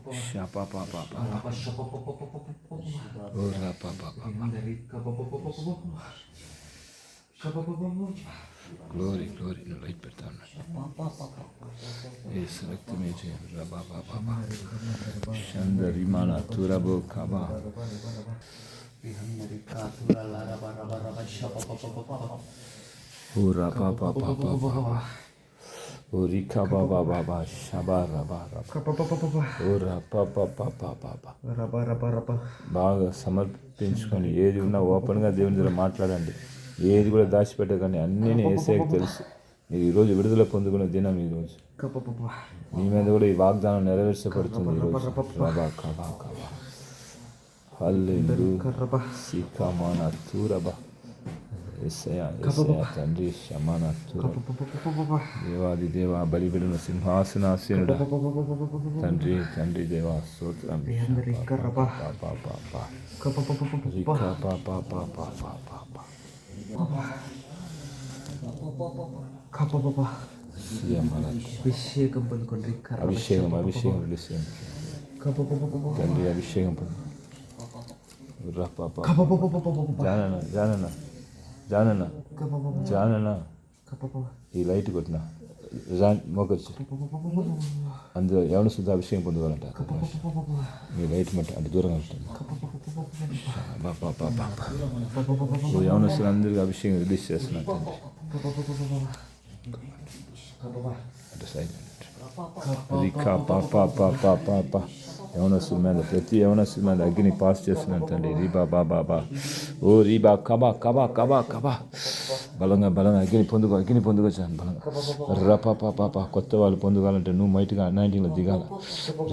Shapa pa pa pa pa. Ora pa pa pa pa. Glory, glory. Light పెడతాను. ఏ select మే చే రబా pa pa pa. Shandari mana turabo kaba. Ora pa pa pa pa pa. Urika ba ba ba ba shaba raba raba. Ora pa pa pa pa pa pa. బాగా సమర్పించుకొని ఏది ఉన్నా ఓపెన్గా దేవుని దగ్గర మాట్లాడండి. ఏది కూడా దాచిపెట్టకండి. అన్నీ యేసయ్యకు తెలుసు. మీరు ఈరోజు విడుదల పొందుకునే దినం ఈరోజు. మీ మీద కూడా ఈ వాగ్దానం నెరవేర్చబడుతుంది ఈరోజు. రబా కబా కబా హల్లెలూయా సికమాన తూరబా యేసయ్య యేసయ్య తండ్రి శమాన తూరబా దేవాది దేవా బలిబిడును సింహాసనాసీనుడా తండ్రి తండ్రి దేవా స్తోత్రం. అభిషేకం పొందుకోండి. అభిషేకం అభిషేకం తండ్రి అభిషేకం పొందు. జానన్న జానన్న జానన్న జానన్న ఈ లైట్ కొట్టిన మోకొచ్చు అందులో ఎవరి శుద్ధ అభిషేకం పొందుకోవాలంట. మీ లైట్ మట్టి అంటే దూరంగా ఉంటుంది. యవనస్తులు అందరికీ అభిషేకం రిలీజ్ చేస్తున్నారు అంటే సైలెంట్. యవనస్తుల మీద ప్రతి యవనస్తుల మీద అగ్ని పాస్ చేస్తున్నాను తండ్రి. రీబా బాబా బా ఓ రీబా కబా కబా కబా కబా బలంగా బలంగా అగ్ని పొందుకొచ్చాను బలంగా. రపా పాపా కొత్త వాళ్ళు పొందుకోవాలంటే నువ్వు మైట్గా 19లో దిగాల.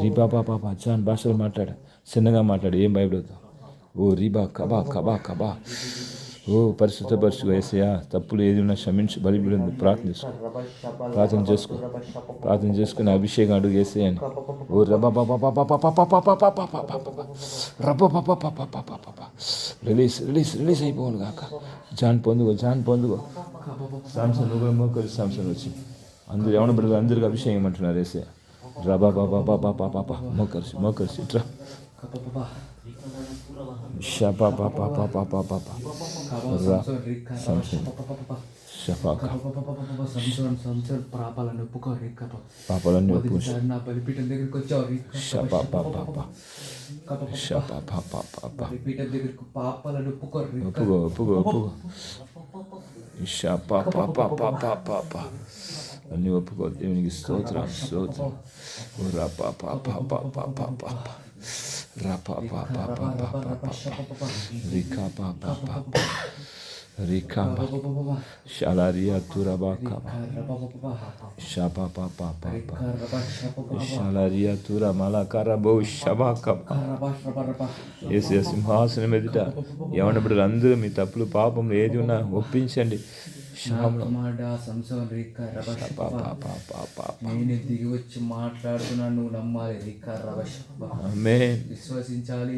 రీబా పాపా చాన్ భాషలు మాట్లాడు, చిన్నగా మాట్లాడు, ఏం భయపడతావు. ఓ రీబా కబా కబా కబా ఓ పరిశుద్ధపరచుకో యేసయ్యా. తప్పులు ఏది ఉన్నా క్షమించు. బలిబిడుంది ప్రార్థన చేసుకుని అభిషేకం అడుగు యేసయ్యని. ఓ రిలీజ్ అయిపోను కాక. జాన్ పొందుకో సాంసన్ నువ్వు మోకరి సాంసన్ వచ్చి అందరు ఎవరి బిడ్డలు అందరికీ అభిషేకం అంటున్నారు యేసయ్య. రబా బాబా మోకరిసి ఇట్రా షపా పాపా పాపా పాపా పాపాలను ఒప్పుకో. పాపాలన్నీ ఒప్పు. నా బలిపీఠం దగ్గరికి వచ్చావు. షపా పాపా షపా పాపా బలిపీఠం దగ్గరకు పాపాలను ఒప్పుకో షపా పాపా అన్నీ ఒప్పుకో. దేవునికి స్తోత్రం. రపా పాపా Rikaba Shalaria Turabaka Shapa Shalaria Tura Malakarabo Shabaka. ఎస్ సింహాసనం ఎదుట ఎవరి బిడ్డలు అందరూ మీ తప్పులు పాపం ఏది ఉన్నా ఒప్పించండి. నేను దిగి వచ్చి మాట్లాడుతున్నా, నువ్వు నమ్మాలి. విశ్వసించాలి.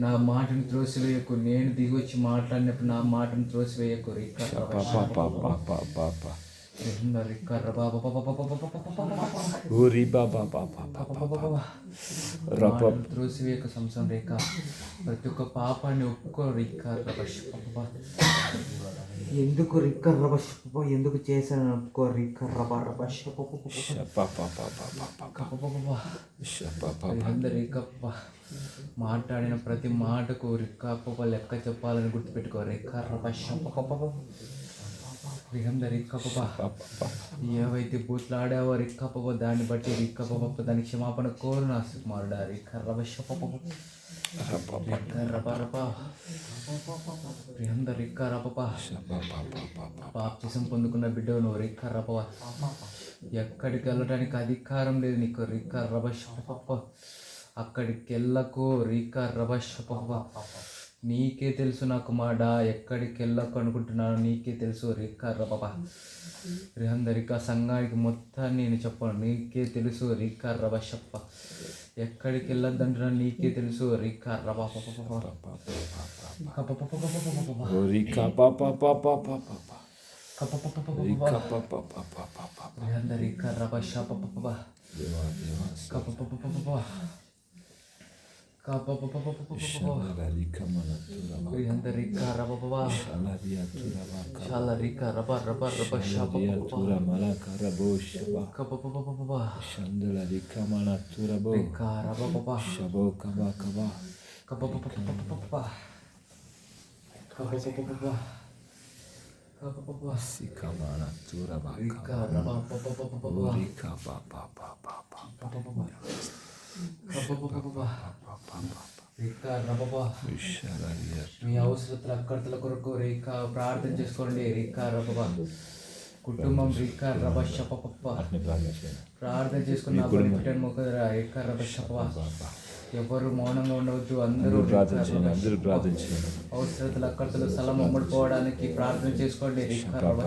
నా మాటను త్రోసివేయకు. నేను దిగి వచ్చి మాట్లాడినప్పుడు నా మాటను త్రోసివేయకు. త్రోసివేయక సంసం రేఖ. ప్రతి ఒక్క పాపాన్ని ఒప్పుకో. ఎందుకు ఎందుకు చేశాను ఒప్పుకో. మాట్లాడిన ప్రతి మాటకు రిక్కప్ప లెక్క చెప్పాలని గుర్తుపెట్టుకో. ఏవైతే బూట్లాడావో రిక్కప్ప దాన్ని బట్టి రిక్కప్ప దాని క్షమాపణ కోరు నా కుమారుడా. బాప్తిసం పొందుకున్న బిడ్డవు నువ్వు. ఎక్కడికి వెళ్ళడానికి అధికారం లేదు నీకు. అక్కడికి వెళ్ళకు. నీకే తెలుసు నా కుమారుడా, ఎక్కడికి వెళ్ళకు అనుకుంటున్నాను నీకే తెలుసు. సంఘానికి మొత్తాన్ని నేను చెప్పను, నీకే తెలుసు. ఎక్కడికి వెళ్ళొద్దంటున్నా నీకే తెలుసు. రిక రబ షప మీ అవసరతల అక్కర్తల కొరకు రేఖ ప్రార్థన చేసుకోండి. రేఖ రబ కుటుంబం రేఖ రబ షప ప్రార్థన చేసుకున్న రేఖ రబ షప. ఎవరు మౌనంగా ఉండవద్దు, అందరూ ప్రార్థించండి. అవసరతల అక్కర్తలు స్థలం అమ్ముడుపోవడానికి ప్రార్థన చేసుకోండి. రేఖ రబ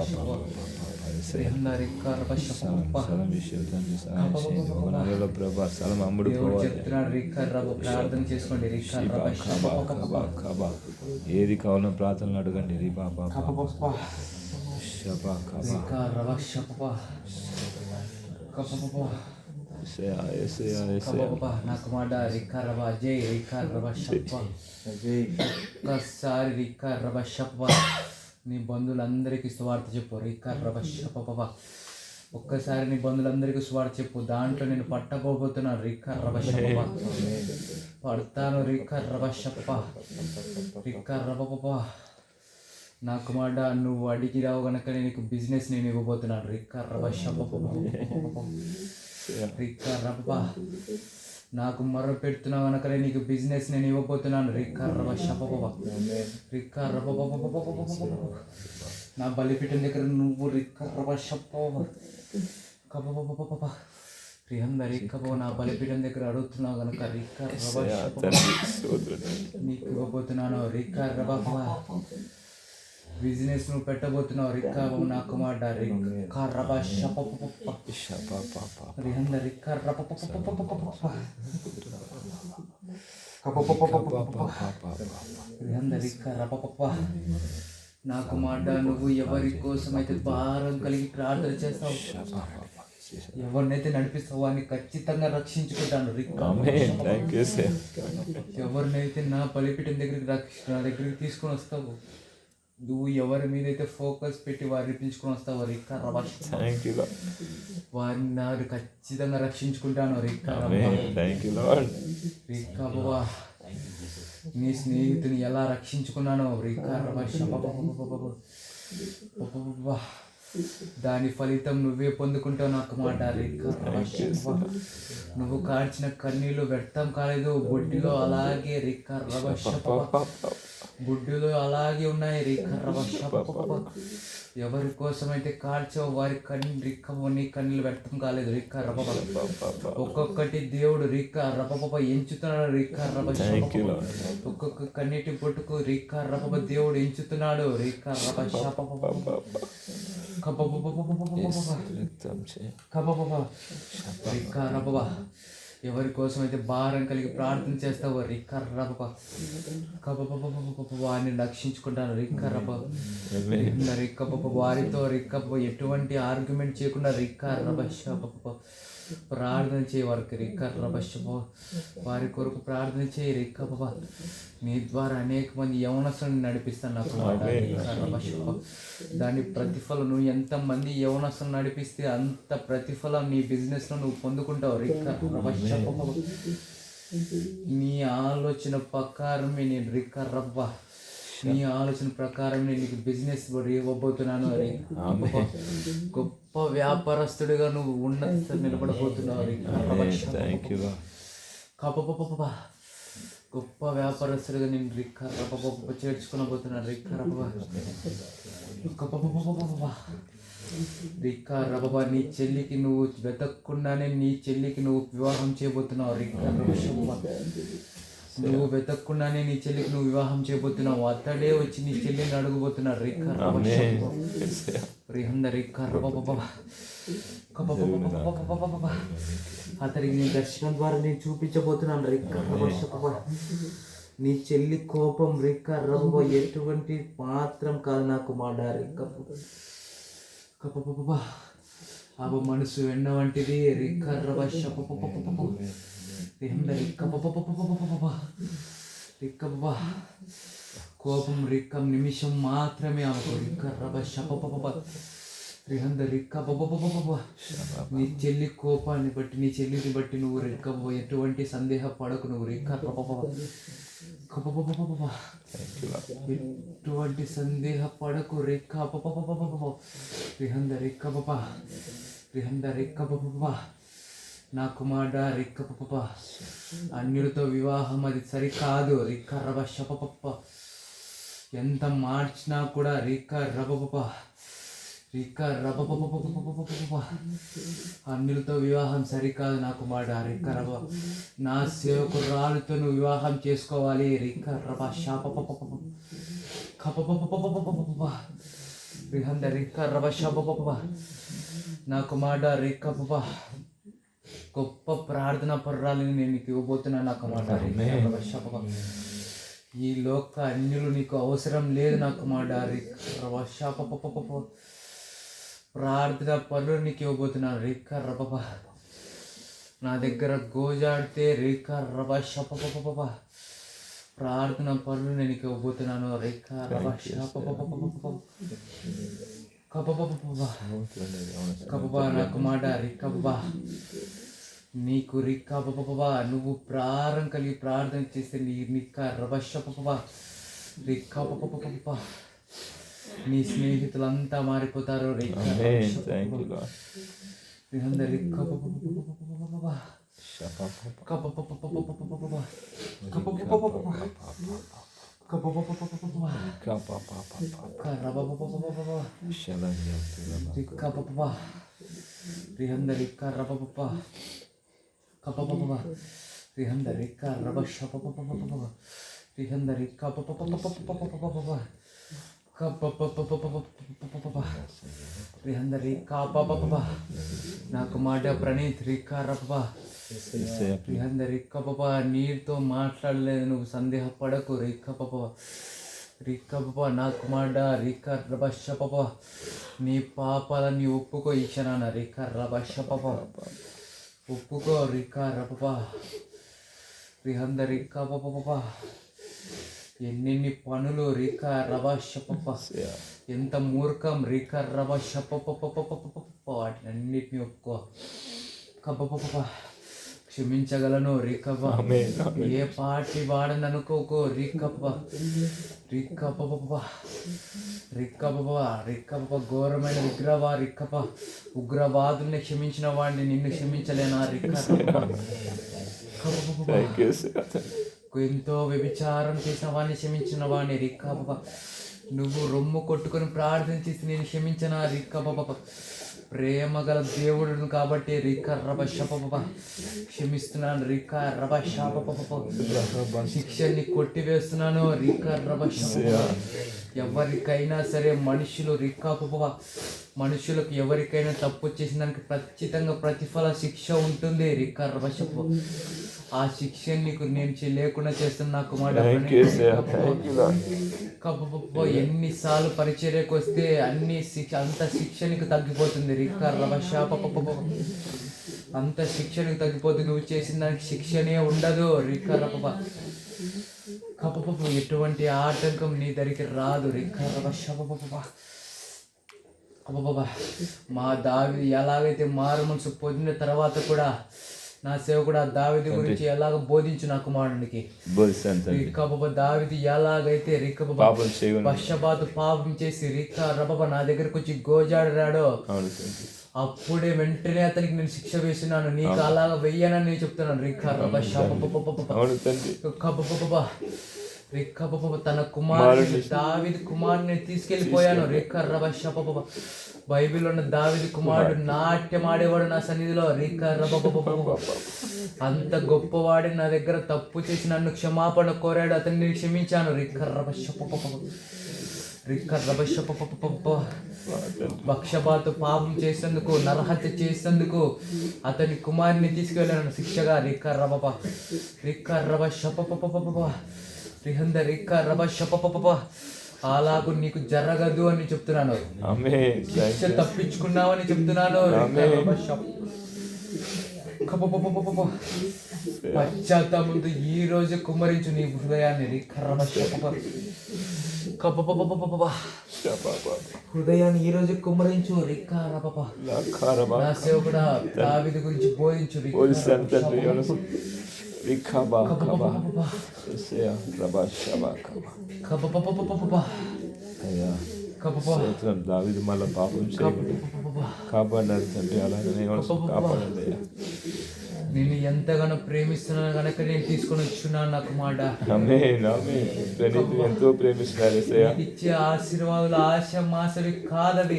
షప ప్రార్థన చేసుకోండి. ఏది కావాలో ప్రార్థనలు అడగండి. నాకు మాట రికారబా జై రికారబా షప్ప ఒక్కసారి రికారబా షప్ప. నీ బంధువులందరికీ సువార్త చెప్పు. రికారబా షప్ప. ఒక్కసారి నీ బంధువులందరికీ సువార్త చెప్పు. దాంట్లో నేను పట్టబోతున్నాను. రికారబా షప్ప పడతాను. రికారబా షప్ప రికారబా. నాకు మాట నువ్వు అడిగి రావు గనక నీకు బిజినెస్ నేను ఇవ్వబోతున్నాను. రికారబా షప్ప రికారబా. నాకు మొర్ర పెడుతున్నావు అనకనే నీకు బిజినెస్ నేను ఇవ్వబోతున్నాను. రికారబా షప రికారబా. నా బలిపీఠం దగ్గర నువ్వు రికారబా షప కబ రికబో. నా బలిపీఠం దగ్గర అడుగుతున్నావు కనుక రికారబా నీకు ఇవ్వబోతున్నాను. రికారబా. బిజినెస్ నువ్వు పెట్టబోతున్నావు. రికాబో నా కుమార్డ రికారబా షప రిహంద రికారబా రిహంద రికారబా. నా కుమార్డ నువ్వు ఎవరి కోసం అయితే భారం కలిగి ప్రార్థన చేస్తావు, ఎవరినైతే నడిపిస్తావు అని ఖచ్చితంగా రక్షించుకుంటాను. ఎవరినైతే నా బలిపీఠం నా దగ్గరికి తీసుకొని వస్తావు, నువ్వు ఎవరి మీద అయితే ఫోకస్ పెట్టి వారిని పిలుచుకొని వస్తావు వారిని నాకు ఖచ్చితంగా రక్షించుకుంటాను. రికాబా. నీ స్నేహితుని ఎలా రక్షించుకున్నాను. రికాబా. దాని ఫలితం నువ్వే పొందుకుంటావు. నాకు మాట రికాబా. నువ్వు కాల్చిన కన్నీళ్ళు వ్యర్థం కాలేదు. బొడ్డిలో అలాగే రికాబా బుడ్డులో అలాగే ఉన్నాయి. ఎవరి కోసమైతే కాల్చావు వారి నీ కన్నీళ్ళు వ్యర్థం కాలేదు. ఒక్కొక్కటి దేవుడు ఎంచుతున్నాడు. ఒక్కొక్క కన్నీటి బొట్టుకు దేవుడు ఎంచుతున్నాడు. ఎవరి కోసం అయితే భారం కలిగి ప్రార్థన చేస్తావో వారిని రక్షించుకుంటాను. వారితో ఎటువంటి ఆర్గ్యుమెంట్ చేయకుండా ప్రార్థన చేయి. వారికి వారి కొరకు ప్రార్థన చేయి. నీ ద్వారా అనేక మంది యవనస్తులను నడిపిస్తాను. నాకు దాని ప్రతిఫలం నువ్వు ఎంతమంది యవనస్తులను నడిపిస్తే అంత ప్రతిఫలం నీ బిజినెస్లో నువ్వు పొందుకుంటావు. నీ ఆలోచన ప్రకారమే నేను నీ ఆలోచన ప్రకారమే నీకు బిజినెస్ ఇవ్వబోతున్నాను. గొప్ప వ్యాపారస్తుడిగా నువ్వు ఉన్నత నిలబడబోతున్నావు. గొప్ప వ్యాపారస్తుడిగా నేను చేర్చుకునబోతున్నాను. నీ చెల్లికి నువ్వు వెతక్కుండానే నీ చెల్లికి నువ్వు వివాహం చేయబోతున్నావు. నువ్వు వెతక్కుండానే నీ చెల్లికి నువ్వు వివాహం చేయబోతున్నావు. అతడే వచ్చి నీ చెల్లిని అడుగుబోతున్నాడు. అతనికి నీ దర్శనం ద్వారా నేను చూపించబోతున్నాను. నీ చెల్లి కోపం ఎటువంటి మాత్రం కాదు. నాకు మాట కపపప అవ మనసు వెన్న వంటిది రిక్క రవ శపపపపప రిహంద రిక్క పపపపపపప రిక్కపప కోపం రిక్కం నిమిషం మాత్రమే అవకు రిక్క రవ శపపపప రిహంద రిక్క పపపపప నీ చెల్లి కోపాన్ని బట్టి నీ చెల్లిని బట్టి నువ్వు రిక్క ఎటువంటి సందేహ పడకు నువ్వు రిక్క పపపప కపపపపప ఎటువంటి సందేహ పడకు రిక్క పపపపపప రిహంద రిక్క పప రిహంద రిక్క పపప నా కుమారుడ రిక్క పపప అన్యులతో వివాహం అది సరికాదు రిక్క రవ శపపప ఎంత మార్చినా కూడా రిక్క రపపప రిక్క రపపపపపపపప అన్యులతో వివాహం సరికాదు నా కుమారుడ రిక్క రవ నా సేవకురాలుతో నువ్వు వివాహం చేసుకోవాలి రిక్క రవ శాపపపప కపపపపపపపప రిహంద రిక్క రవ శాపపప నా కుమారుడ రిక్క పప గొప్ప ప్రార్థన పర్రాలని నేను నీకు ఇవ్వబోతున్నాను నా కుమారుడ రిక్క రవ శాపప ఈ లోక అన్యులు నీకు అవసరం లేదు నా కుమారుడ రిక్క రవ శాపపపపప ప్రార్థన పనులు నీకు ఇవ్వబోతున్నాను రిక్క రపప నా దగ్గర గోజాడితే రిక్క రవ శపపపప ప్రార్థన పనులు నేను నీకు ఇవ్వబోతున్నాను రిక్క రవ శపపపపప కపపపప కపప నా కుమారుడ రిక్క పప నీకు రిక్క పపపప నువ్వు ప్రారం కలిగి ప్రార్థన చేస్తే నీ రిక్క రవ శపపప రిక్క పపపపప నీ స్నేహితులంతా మారిపోతారు రిక్క నాకు మాట ప్రణీత్ రిక్క రప రిక్క పప నీతో మాట్లాడలేదు నువ్వు సందేహపడకు రిక్క పప రిక్క పప నాకు మాట రిక్క రభష పప నీ పాపాలని ఒప్పుకో ఈ క్షణాన రిక్క రభష పప ఒప్పుకో రిక్క రప రిహంద రిక్క పప ఎన్నెన్ని పనులు రిక రవ శపప ఎంత మూర్ఖం రిక రవ శపపపపపప వాటిని అన్నిటిని ఒప్పుకో కపపప క్షమించగలను రికప ఏ పాటి వాడని అనుకోకో రికప రికపప రికపప రికప ఘోరమైన విగ్రహ రికప ఉగ్రవాదుల్ని క్షమించిన వాడిని నిన్ను క్షమించలేనా రిక ఎంతో వ్యభిచారం చేసిన వాడిని క్షమించిన వాడిని రిక్క పప నువ్వు రొమ్ము కొట్టుకొని ప్రార్థించి నేను క్షమించిన రిక్క పప ప్రేమ గల దేవుడును కాబట్టి రిక్క రభ శపప క్షమిస్తున్నాను రిక్క రభ శాపప శిక్షని కొట్టివేస్తున్నాను రిక్క రభ ఎవరికైనా సరే మనుషులు రిక్క పప మనుషులకు ఎవరికైనా తప్పు చేసిన దానికి ఖచ్చితంగా ప్రతిఫల శిక్ష ఉంటుంది రిక్క రభ శప ఆ శిక్ష నీకు నేను లేకుండా చేస్తున్నా కుమారుడు ఎన్నిసార్లు పరిచర్యకు వస్తే అన్ని శిక్ష అంత శిక్ష నీకు తగ్గిపోతుంది రిక్క రభ శాపప అంత శిక్ష నీకు తగ్గిపోతుంది నువ్వు చేసిన దానికి శిక్షనే ఉండదు రిక్క రప కపప ఎటువంటి ఆటంకం నీ దగ్గరికి రాదు రిక్క రభ శాపప మా దావీదు ఎలాగైతే మారు మనసు పొందిన తర్వాత కూడా నా సేవకుడు ఆ దావీదు గురించి ఎలాగ బోధించు నా కుమారునికి రిక్కబ దావీదు ఎలాగైతే రిక్కబ పశ్చాత్తాప పాపం చేసి రిక్క రబబ నా దగ్గరకు వచ్చి గోజాడాడో అప్పుడే వెంటనే అతనికి నేను శిక్ష వేస్తున్నాను నీకు అలాగ వెయ్యనని నేను చెప్తున్నాను రిక్క రబ శాప రిక్కపప తన కుమారుడు దావీదు కుమారుని తీసుకెళ్లిపోయాను రిక్క రబ శాపప బైబిల్లో ఉన్న దావీదు కుమారుడు నాట్యం ఆడేవాడు నా సన్నిధిలో రిక్క రబ అంత గొప్పవాడి నా దగ్గర తప్పు చేసి నన్ను క్షమాపణ కోరాడు అతన్ని క్షమించాను రిక్క రబ శపప పక్షపాత పాపం చేసేందుకు నరహత్య చేసేందుకు అతని కుమారుని తీసుకెళ్ళాను శిక్షగా రిక్క రబ శపప రిహంద రిక్క రబ శపప అలాగూ నీకు జరగదు అని చెప్తున్నాను. ఆమేన్. శిక్ష తప్పించుకున్నావని చెప్తున్నాను. పశ్చాత్తాపంతో ఈ రోజు కుమ్మరించు నీ హృదయాన్ని. హృదయాన్ని ఈ రోజు కుమ్మరించు. నా సేవకుడా దావీదు గురించి బోధించు. దావీదు మళ్ళీ పాపం చేయకుండా కాపాడారు తండ్రి. అలాగే కాపాడండి. నేను ఎంతగానో ప్రేమిస్తున్నాను కనుక నేను తీసుకొని వచ్చున్నాను. నాకు మాట ఎంతో ప్రేమిస్తున్నారు. ఇచ్చే ఆశీర్వాదాలు ఆశ మాసవి కాదవి.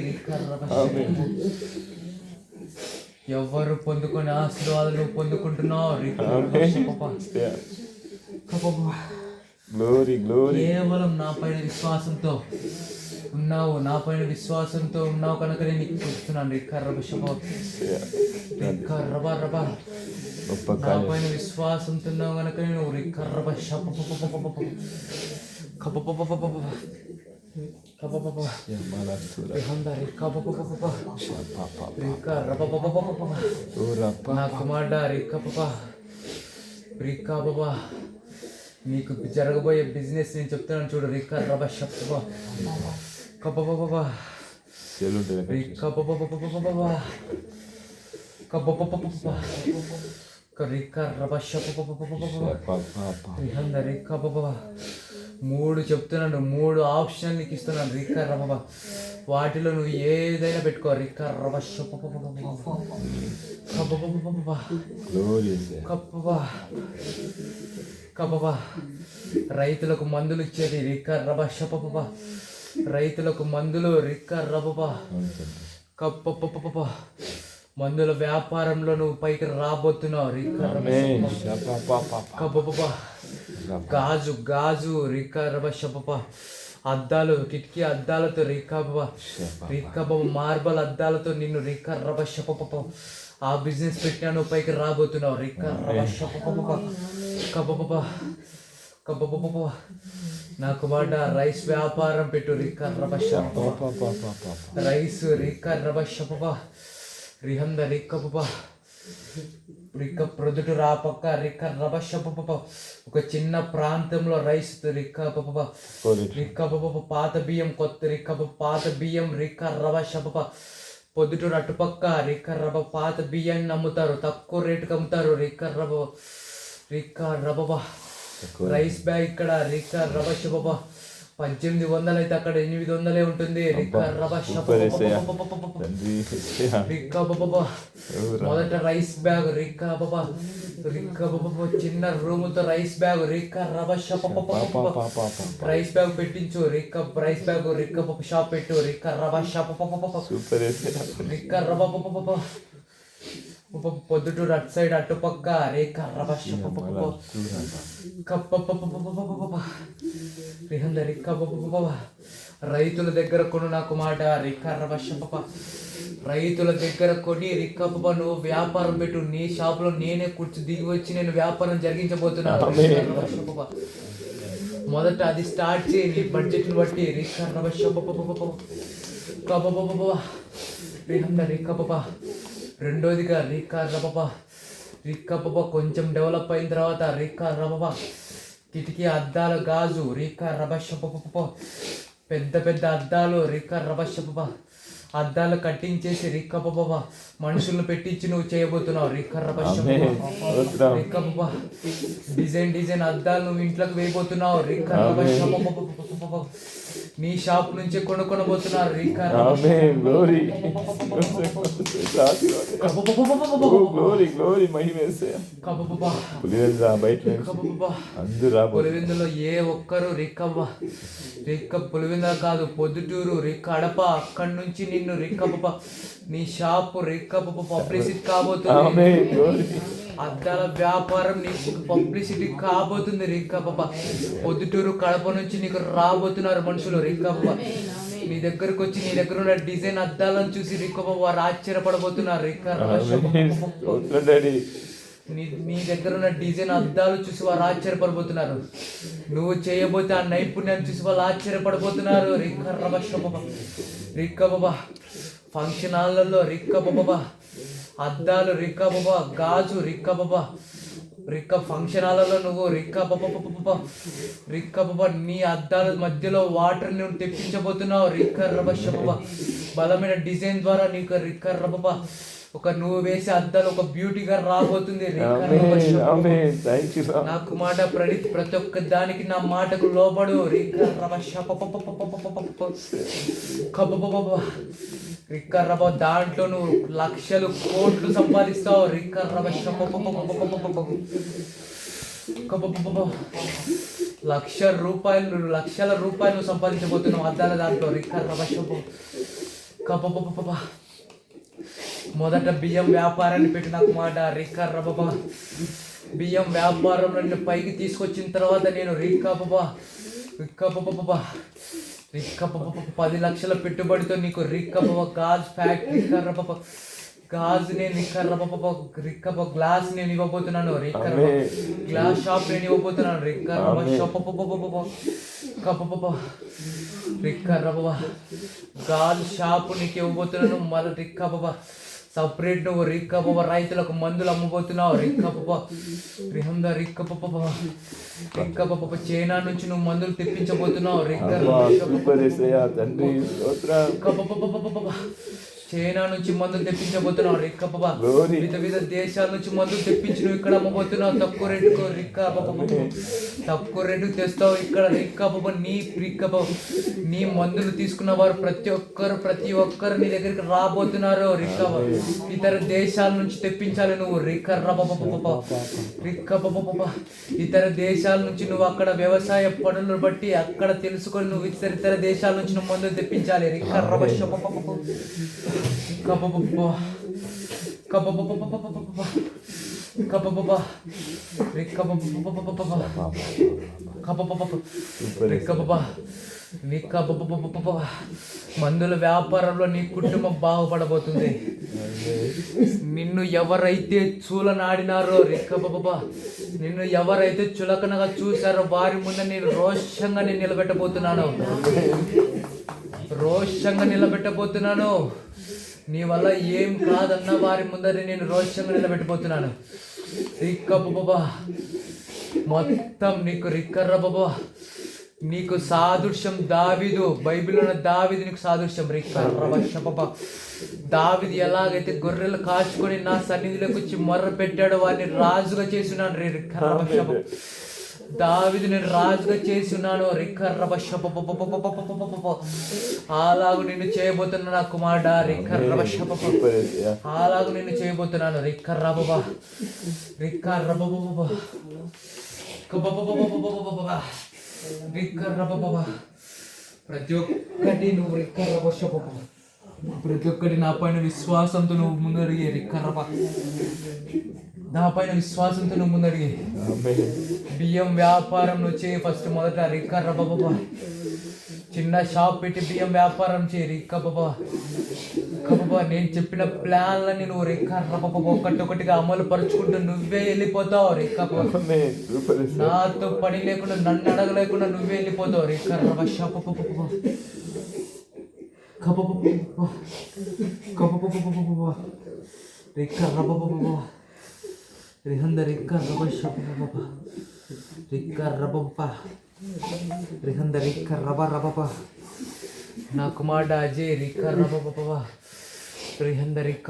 ఎవరు పొందుకొని ఆశీర్వాదాలు పొందుకుంటున్నావు. కేవలం నా పైన విశ్వాసంతో ఉన్నావు. నా పైన విశ్వాసంతో ఉన్నావు కనుక నేను నీకు చూస్తున్నాను. నా పైన విశ్వాసంతో ఉన్నావు కనుక నేను నా కుమారుడా నీకు జరగబోయే బిజినెస్ నేను చెప్తున్నాను చూడు. మూడు చెప్తున్నాను. 3 ఆప్షన్ నీకు ఇస్తున్నాను. వాటిలో నువ్వు ఏదైనా పెట్టుకో. రైతులకు మందులు ఇచ్చేది. రైతులకు మందులు. మందుల వ్యాపారంలో నువ్వు పైకి రాబోతున్నావు. గాజు అద్దాలు, కిటికీ అద్దాలతో మార్బల్ అద్దాలతో నిన్ను ఆ బిజినెస్ పెట్టినా నువ్వు పైకి రాబోతున్నావు. నాకు మాట రైస్ వ్యాపారం పెట్టు. రైస్ ప్రొద్దుట రాపక్క ఒక చిన్న ప్రాంతంలో రైస్ పాత బియ్యం పాత బియ్యం పొద్దుటూరు అటుపక్క పాత బియ్యాన్ని అమ్ముతారు. తక్కువ రేటుకి అమ్ముతారు. రైస్ బ్యాగ్ ఇక్కడ 1800 అయితే అక్కడ 800 ఉంటుంది. మొదట రైస్ బ్యాగ్ చిన్న రూముతో రైస్ బ్యాగ్ రైస్ బ్యాగ్ పెట్టించు. రైస్ బ్యాగ్ షాప్ పెట్టు. పొద్దుటూరు అటు సైడ్ అటుపక్క రైతుల దగ్గర కొను. నాకు మాట రైతుల దగ్గర కొని నువ్వు వ్యాపారం పెట్టు. నీ షాప్ లో నేనే కూర్చు దిగి వచ్చి నేను వ్యాపారం జరిగించబోతున్నాను. మొదట అది స్టార్ట్ చేయి. నీ బడ్జెట్ ని బట్టి రెండోదిగా కొంచెం డెవలప్ అయిన తర్వాత కిటికీ అద్దాలు గాజు పెద్ద పెద్ద అద్దాలు అద్దాలు కట్టించేసి మనుషులను పెట్టించి నువ్వు చేయబోతున్నావు. డిజైన్ అద్దాలు నువ్వు ఇంట్లోకి వేయబోతున్నావు. నీ షాప్ నుంచి కొనుక్కొనబోతున్నారు. పులివెందులో ఏ ఒక్కరు పులివెందుల కాదు, పొద్దుటూరు కడప, అక్కడి నుంచి నిన్ను నీ షాపు పబ్లిసిటీ కాబోతుంది. అద్దాల వ్యాపారం నీకు పబ్లిసిటీ కాబోతుంది. పొద్దుటూరు కడప నుంచి నీకు రాబోతున్నారు మనుషులు. నీ దగ్గరకు వచ్చి నీ దగ్గర ఉన్న డిజైన్ అద్దాలను చూసి వారు ఆశ్చర్యపడబోతున్నారు. నీ దగ్గర ఉన్న డిజైన్ అద్దాలు చూసి వారు ఆశ్చర్యపడిపోతున్నారు. నువ్వు చేయబోతే ఆ నైపుణ్యాన్ని చూసి వాళ్ళు ఆశ్చర్యపడిపోతున్నారు. రిక్క బాబా ఫంక్షన్ హాల్లలో రిక్క బాబా అద్దాలు రిక్క బాబా గాజు రిక్క బాబా రిక్క ఫంక్షన్ హాల్లో నువ్వు రిక్క బాబా నీ అద్దాల మధ్యలో వాటర్ నువ్వు తెప్పించబోతున్నావు. రిక్క బాబా బలమైన డిజైన్ ద్వారా నీకు రిక్క బాబా ఒక నువ్వు వేసే అద్దాలు ఒక బ్యూటీగా రాబోతుంది. నాకు మాట ప్రణీత్ ప్రతి ఒక్క దానికి నా మాటకు లోబడు. రిక్క రబ దాంట్లో నువ్వు లక్షలు కోట్లు సంపాదిస్తావు. రిక్క రబ లక్షల రూపాయలు నువ్వు సంపాదించబోతున్నావు అద్దాల దాంట్లో. రిక్క రబ మొదట బియ్యం వ్యాపారాన్ని పెట్టి నాకు మాట. రిక్క రబా బియ్యం వ్యాపారంలో నేను పైకి తీసుకొచ్చిన తర్వాత నేను రిక్క బాబా 10 లక్షల పెట్టుబడితో నీకు రిక్క బాబా గాజ్ ఫ్యాక్టరీ గాజు నేను రిక్క గ్లాస్ నేను ఇవ్వబోతున్నాను. రిక్క గ్లాస్ షాప్ నేను ఇవ్వబోతున్నాను. రిక్క బాబా గాజు షాప్ నీకు ఇవ్వబోతున్నాను. మళ్ళీ రిక్క బాబా సపరేట్ నువ్వు రిక్క బాబా రైతులకు మందులు అమ్మబోతున్నావు. రిక్క బాబా రిక్క బాబా చైనా నుంచి నువ్వు మందులు తెప్పించబోతున్నావు. చైనా నుంచి మందులు తెప్పించబోతున్నావు. రిక్క బాబా వివిధ దేశాల నుంచి మందులు తెప్పించి నువ్వు ఇక్కడ అమ్మబోతున్నావు. తక్కువ రేటుకు రిక్క బాబా తక్కువ రేటుకు తెస్తావు ఇక్కడ. రిక్క బాబా నీ మందులు తీసుకున్న వారు ప్రతి ఒక్కరు నీ దగ్గరికి రాబోతున్నారు. రిక్క ఇతర దేశాల నుంచి తెప్పించాలి నువ్వు. రిక్క బాబా ఇతర దేశాల నుంచి నువ్వు అక్కడ వ్యవసాయ పనులను బట్టి అక్కడ తెలుసుకొని నువ్వు ఇతర దేశాల నుంచి నువ్వు మందులు తెప్పించాలి. రిక్క మందుల వ్యాపారంలో నీ కుటుంబం బాగుపడబోతుంది. నిన్ను ఎవరైతే చూలనాడినారో రిక్క బాబా నిన్ను ఎవరైతే చులకనగా చూశారో వారి ముందు నేను రోషంగా నిలబెట్టబోతున్నాను. నీ వల్ల ఏం కాదన్న వారి ముందర నేను రోషంగా నిలబెట్టబోతున్నాను. రిక్క బాబా మొత్తం నీకు రిక్క బాబా నీకు సాదృశ్యం దావీదు. బైబిల్లో ఉన్న దావీదు నీకు సాదృశ్యం. రిక్క బాబా దావీదు ఎలాగైతే గొర్రెలు కాచుకొని నా సన్నిధిలోకి వచ్చి మొర్ర పెట్టాడో వారిని రాజుగా చేస్తున్నాను. రిక్క దావీదు నేను రాజుగా చేసి ఉన్నాను. రిక్క అలాగు నిన్ను చేయబోతున్నా నా కుమారుడ. రిక్క అలాగు నిన్ను చేయబోతున్నాను. రిక్క ప్రతి ఒక్కటి నువ్వు ప్రతి ఒక్కటి నా పైన విశ్వాసంతో నువ్వు ముందడిగే. నా పైన విశ్వాసంతో నువ్వు ముందడిగే. బియ్యం వ్యాపారం నువ్వు చేయి ఫస్ట్. మొదట రిక్క బాబా చిన్న షాప్ పెట్టి బియ్యం వ్యాపారం చేయి. రిక్క బాబా నేను చెప్పిన ప్లాన్లని నువ్వు రిక్క బాబా ఒక్కటొకటిగా అమలు పరుచుకుంటూ నువ్వే వెళ్ళిపోతావు. రిక్క నాతో పని లేకుండా నన్ను అడగలేకుండా నువ్వే వెళ్ళిపోతావు. రిక్క రిక్క రిహంద రిక్క రిహంద రిక్క నా కుమారుడు అజయ్ రిక్క రిహంద రిక్క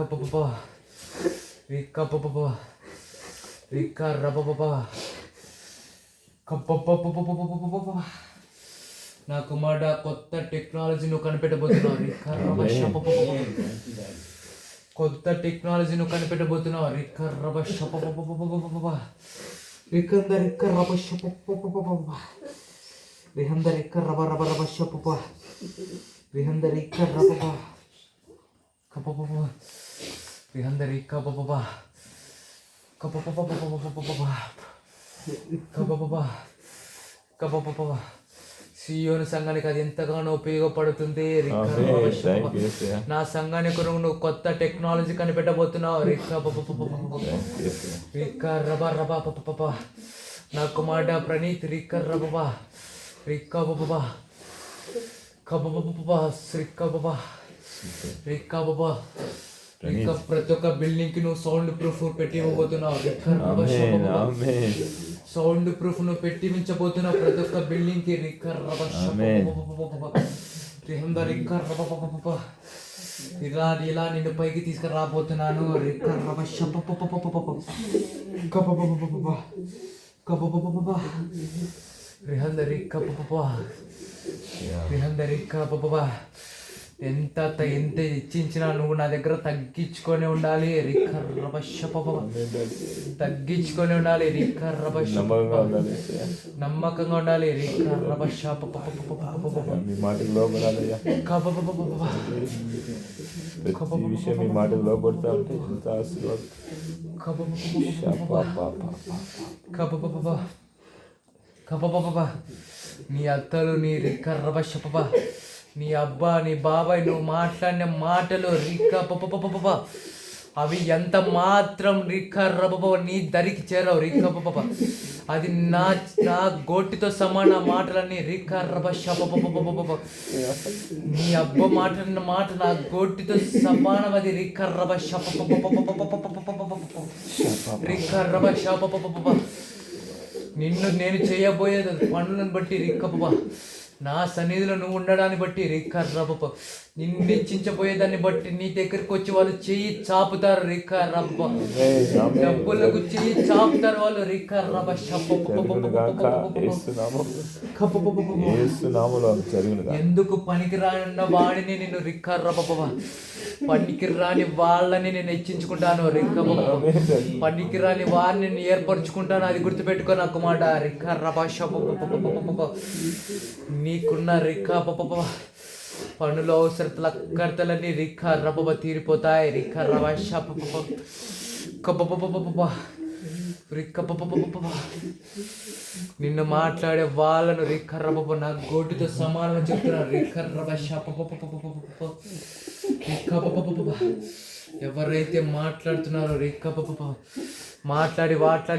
నా కుమారుడు కొత్త టెక్నాలజీ నువ్వు కనిపెట్టబోతున్నావు. కొత్త టెక్నాలజీ నువ్వు కనిపెట్టబోతున్నావు. సియోను సంఘానికి అది ఎంతగానో ఉపయోగపడుతుంది. ఆమేన్. థాంక్యూ యేసయ్యా. నా సంఘాన్ని కొరకు నువ్వు కొత్త టెక్నాలజీ కనిపెట్టబోతున్నావు. రిక్క రబా రబా పప నా కుమార్డ ప్రణీత్ రిక్క రబా రిక్క బబా కబబా రిక్క బబా రిక్క బబా రిక్క ప్రతి ఒక్క బిల్డింగ్ కి నువ్వు సౌండ్ ప్రూఫ్ పెట్టి ఇవ్వబోతున్నావు. ఆమేన్. ఆమేన్. సౌండ్ ప్రూఫ్ నువ్వు పెట్టి ఉంచబోతున్నావు ప్రతి ఒక్క బిల్డింగ్ కి. రిక్క రబా ఆమేన్. రిక్క రబా ఇలా ఇలా నిన్ను పైకి తీసుకురాబోతున్నాను. రిక్క రబా ఎంత ఎంత ఇచ్చించినా నువ్వు నా దగ్గర తగ్గించుకొని ఉండాలి. తగ్గించుకొని ఉండాలి. నమ్మకంగా ఉండాలి యేసయ్యా. నమ్మకంగా ఉండాలి. మీ మాటకు లోబడాలయ్యా. ప్రతి విషయం మీ మాటకు లోబడతా ఉంటే ఎంత ఆశీర్వాదం. నీ అత్తలు నీ రిక్క నీ అబ్బా నీ బాబాయ్ నువ్వు మాట్లాడిన మాటలు అవి ఎంత మాత్రం నీ దరికి చేరవు. అది నా నా గోటితో సమాన మాటలన్నీ నీ అబ్బ మాట్లాడిన మాట నా గోటితో సమానం. అది నిన్ను నేను చేయబోయేది పనులను బట్టి నా సన్నిధిలో నువ్వు ఉండడాన్ని బట్టి నిన్ను హెచ్చించబోయేదాన్ని బట్టి నీ దగ్గరికి వచ్చి వాళ్ళు చెయ్యి చాపుతారు. డబ్బులకు చెయ్యి చాపుతారు వాళ్ళు. ఎందుకు పనికిరానున్న వాడిని నిన్ను పనికిరాని వాళ్ళని నేను హెచ్చించుకుంటాను. పనికిరాని వారిని నేను ఏర్పరచుకుంటాను. అది గుర్తుపెట్టుకో నాకు మాట. నీకున్న పనుల అవసరతల కర్తలన్నీ తీరిపోతాయి. నిన్ను మాట్లాడే వాళ్ళను నా గోటితో సమానం చెప్తున్నారు. ఎవరైతే మాట్లాడుతున్నారో మాట్లాడి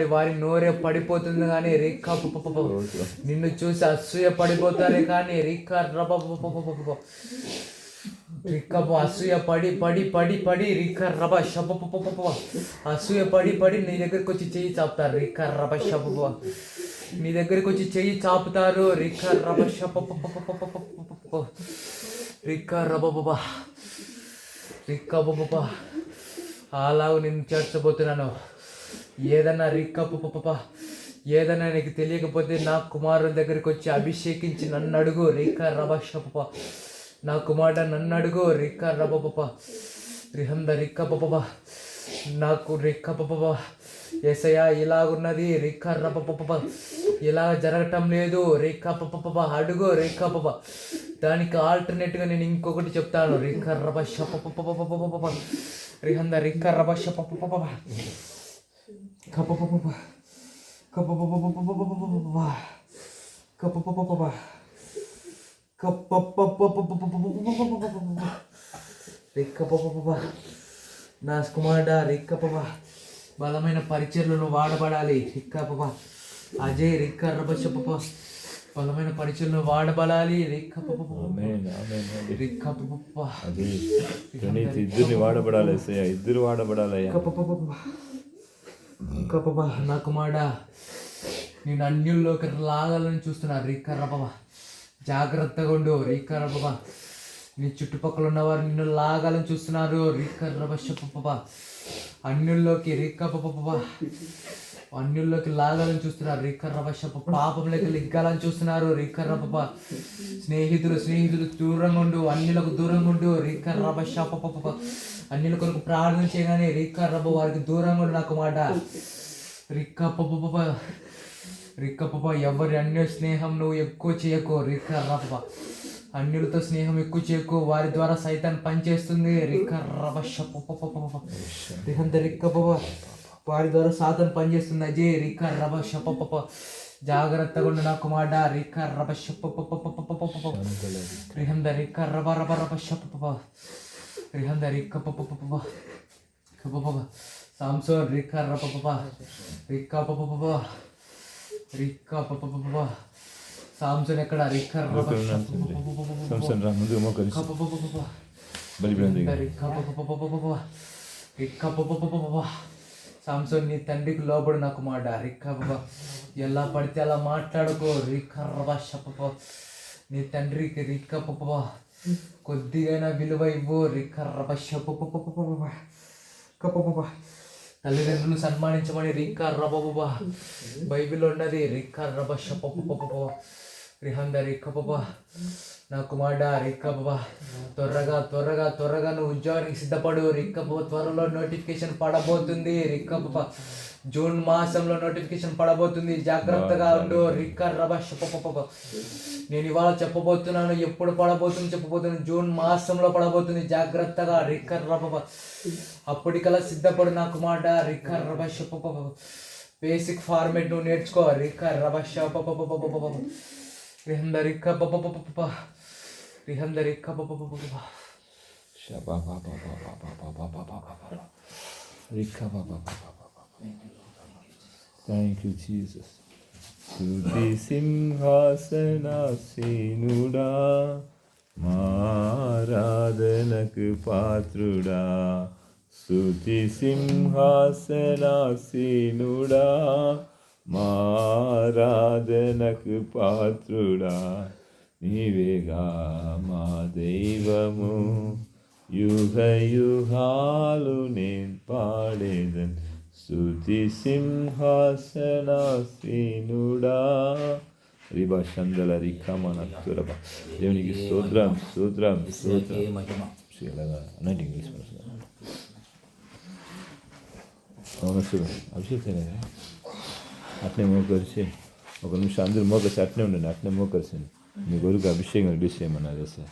వారి నోరే పడిపోతుంది కానీ నిన్ను చూసి అసూయ పడిపోతారే కానీ అసూయ పడి అసూయ పడి నీ దగ్గరికి వచ్చి చెయ్యి చాపుతారు. నీ దగ్గరికి వచ్చి చెయ్యి చాపుతారు. అలాగ నేను చేర్చబోతున్నాను. ఏదన్నా ఏదన్నా నీకు తెలియకపోతే నా కుమారుని దగ్గరికి వచ్చి అభిషేకించి నన్ను అడుగు. నా కుమారుడు నన్ను అడుగు. నాకు యేసయ్యా ఇలాగున్నది ఇలా జరగటం లేదు. అడుగు దానికి ఆల్టర్నేట్గా నేను ఇంకొకటి చెప్తాను. నా కుమారుడా బలమైన పరిచర్లను వాడబడాలి. అజయ్ బలమైన పరిచయలు వాడబడాలి. ఇద్దరిని వాడబడాలి. ఇద్దరు వాడబడాలి. నా కుమారుడా నేను అన్యుల్లోకి లాగాలని చూస్తున్నా. జాగ్రత్తగా ఉండు. నీ చుట్టుపక్కల ఉన్నవారు నిన్ను లాగాలని చూస్తున్నారు. అన్యుల్లోకి లాగాలని చూస్తున్నారు. పాపంలోకి లిగ్గాలని చూస్తున్నారు. స్నేహితులు దూరంగా ఉండు. అన్యులకు దూరంగా ఉండు. అన్యుల కొరకు ప్రార్థన చేయగానే వారికి దూరంగా ఉండు. నాకు మాట ఎవరి అన్య స్నేహం నువ్వు ఎక్కువ చేయకు. అన్యులతో స్నేహం ఎక్కువ చేయకు. వారి ద్వారా సైతాన్ని పనిచేస్తుంది. వారి ద్వారా సాతాను పనిచేస్తుంది. అజయ్ జాగ్రత్తగా ఉండు నా కుమారుడా. రిక రబ షప రిహంద రిక రబ రబ రబ షప రిహంద రిక సాంసోన్ రిక రబ రిక రిక సాంసోన్ ఎక్కడ రిక రబ సంసన్ రా ముందుకు మోకరిస్తూ బలిపీఠం దగ్గర సాంసోన్ నీ తండ్రికి లోబడు నాకు మాట రిక్క బాబా. ఎలా పడితే అలా మాట్లాడుకో. రిక్క రబా షప నీ తండ్రికి రిక్క పప్ప కొద్దిగైనా విలువ ఇవ్వు. రిక్క రబ షప తల్లిదండ్రులను సన్మానించమని రిక్క రబ బైబిల్లో ఉన్నది. రిక్క రబ షప రిహంద రిక్క పప్ప నా కుమారుడా. రిక్క బాబా త్వరగా త్వరగా త్వరగా నువ్వు ఉద్యోగానికి సిద్ధపడు. రిక్క బాబా త్వరలో నోటిఫికేషన్ పడబోతుంది. రిక్క బాబా జూన్ మాసంలో నోటిఫికేషన్ పడబోతుంది. జాగ్రత్తగా ఉండు. రిక్క రబ షప నేను ఇవాళ చెప్పబోతున్నాను. ఎప్పుడు పడబోతుంది చెప్పబోతున్నాను. జూన్ మాసంలో పడబోతుంది. జాగ్రత్తగా రిక్క రబ అప్పటికల్లా సిద్ధపడు నా కుమారుడా. రిక్క రబ షప బేసిక్ ఫార్మేట్ నువ్వు నేర్చుకో. రిక్క రబ షప రిహందరిక్క రిహందరిక్క థ్యాంక్ యూ జీసస్. స్తుతి సింహాసనాసీనుడా, మారాధనకు పాత్రుడా. స్తుతి సింహాసనాసీనుడా, మారాధనకు పాత్రుడా. నీవేగా మా దైవము, యుగ యుగాలు నేను పాడేదన్. స్తుతి సింహాసనాసీనుడా. రిబా చందల రిఖమన తురబ. దేవునికి స్తోత్రం స్తోత్రం స్తోత్రం. అన్నట్టు ఇంగ్లీష్ అభిషేక్ అట్నే మోకరిసి ఒక నిమిషం అందరూ మోకరిసి అట్నే ఉండండి. అట్నే మోకరిసి మీ కొరకు అభిషేకం రిలీజ్ చేయమన్నారు సార్.